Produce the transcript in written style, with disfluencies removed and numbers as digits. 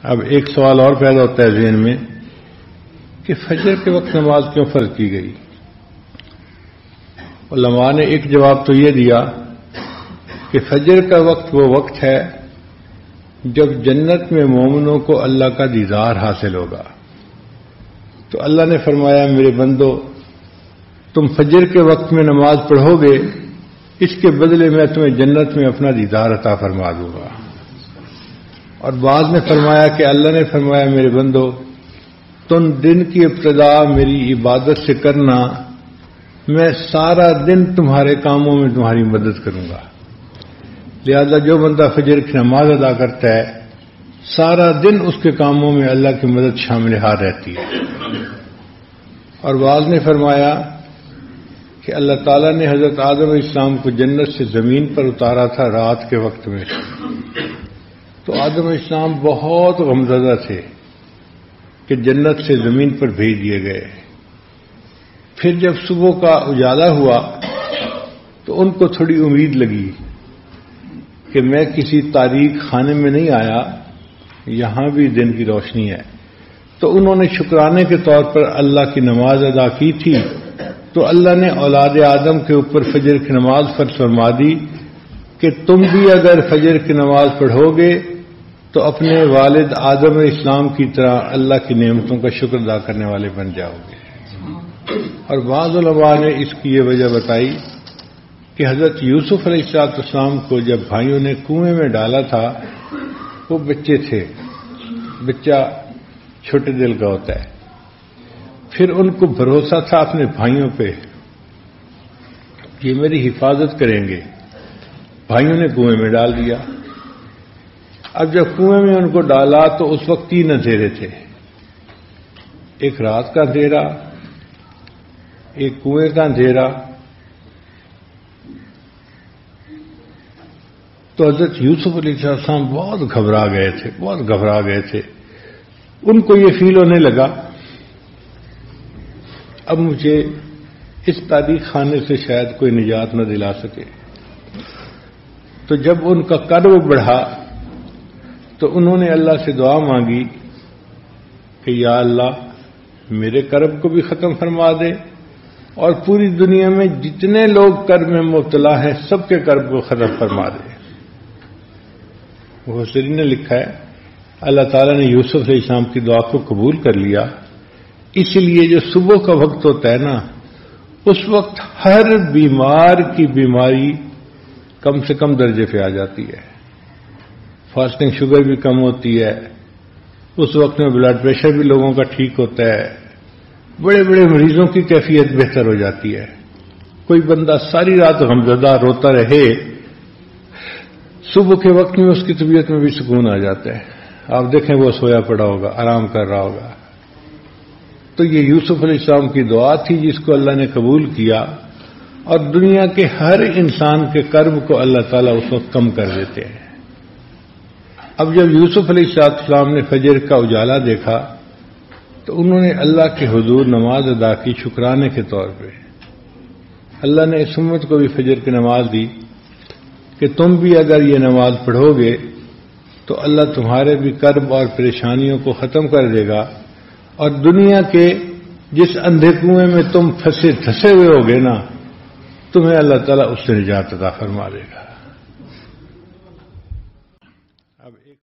اب ایک سوال اور پیدا ہوتا ہے ذہن میں کہ فجر کے وقت نماز کیوں فرض کی گئی؟ علماء نے ایک جواب تو یہ دیا کہ فجر کا وقت وہ وقت ہے جب جنت میں مومنوں کو اللہ کا دیدار حاصل ہوگا. تو اللہ نے فرمایا میرے بندو تم فجر کے وقت میں نماز پڑھو گے، اس کے بدلے میں تمہیں جنت میں اپنا دیدار عطا فرما دوں گا. اور بعد میں فرمایا کہ اللہ نے فرمایا میرے بندو تم دن کی ابتدا میری عبادت سے کرنا، میں سارا دن تمہارے کاموں میں تمہاری مدد کروں گا. لہذا جو بندہ فجر کی نماز ادا کرتا ہے سارا دن اس کے کاموں میں اللہ کی مدد شامل حال رہتی ہے. اور بعض نے فرمایا کہ اللہ تعالیٰ نے حضرت آدم علیہ السلام کو جنت سے زمین پر اتارا تھا رات کے وقت میں، تو آدم علیہ السلام بہت غمزدہ تھے کہ جنت سے زمین پر بھیج دیے گئے. پھر جب صبح کا اجالا ہوا تو ان کو تھوڑی امید لگی کہ میں کسی تاریک خانے میں نہیں آیا، یہاں بھی دن کی روشنی ہے. تو انہوں نے شکرانے کے طور پر اللہ کی نماز ادا کی تھی، تو اللہ نے اولاد آدم کے اوپر فجر کی نماز فرض فرما دی کہ تم بھی اگر فجر کی نماز پڑھو گے تو اپنے والد آدم علیہ السلام کی طرح اللہ کی نعمتوں کا شکر ادا کرنے والے بن جاؤ گے. اور بعض علماء نے اس کی یہ وجہ بتائی کہ حضرت یوسف علیہ السلام کو جب بھائیوں نے کنویں میں ڈالا تھا وہ بچے تھے، بچہ چھوٹے دل کا ہوتا ہے. پھر ان کو بھروسہ تھا اپنے بھائیوں پہ یہ میری حفاظت کریں گے، بھائیوں نے کنویں میں ڈال دیا. اب جب کنویں میں ان کو ڈالا تو اس وقت 3 اندھیرے تھے، ایک رات کا اندھیرا، ایک کنویں کا اندھیرا. تو حضرت یوسف علیہ السلام بہت گھبرا گئے تھے. ان کو یہ فیل ہونے لگا اب مجھے اس تاریخ خانے سے شاید کوئی نجات نہ دلا سکے. تو جب ان کا کرب بڑھا تو انہوں نے اللہ سے دعا مانگی کہ یا اللہ میرے کرب کو بھی ختم فرما دے اور پوری دنیا میں جتنے لوگ کرب میں مبتلا ہیں سب کے کرب کو ختم فرما دے. مفسرین نے لکھا ہے اللہ تعالیٰ نے یوسف علیہ السلام کی دعا کو قبول کر لیا، اس لیے جو صبح کا وقت ہوتا ہے نا اس وقت ہر بیمار کی بیماری کم سے کم درجے پہ آ جاتی ہے. فاسٹنگ شوگر بھی کم ہوتی ہے، اس وقت میں بلڈ پریشر بھی لوگوں کا ٹھیک ہوتا ہے، بڑے بڑے مریضوں کی کیفیت بہتر ہو جاتی ہے. کوئی بندہ ساری رات غمزدہ روتا رہے صبح کے وقت میں اس کی طبیعت میں بھی سکون آ جاتا ہے. آپ دیکھیں وہ سویا پڑا ہوگا، آرام کر رہا ہوگا. تو یہ یوسف علیہ السلام کی دعا تھی جس کو اللہ نے قبول کیا، اور دنیا کے ہر انسان کے کرب کو اللہ تعالیٰ اس وقت کم کر دیتے ہیں. اب جب یوسف علیہ السلام نے فجر کا اجالا دیکھا تو انہوں نے اللہ کے حضور نماز ادا کی شکرانے کے طور پہ. اللہ نے اس امت کو بھی فجر کی نماز دی کہ تم بھی اگر یہ نماز پڑھو گے تو اللہ تمہارے بھی کرب اور پریشانیوں کو ختم کر دے گا، اور دنیا کے جس اندھے کنویں میں تم پھنسے ہوئے ہوگے نا تمہیں اللہ تعالیٰ اس سے نجات عطا فرما دے گا.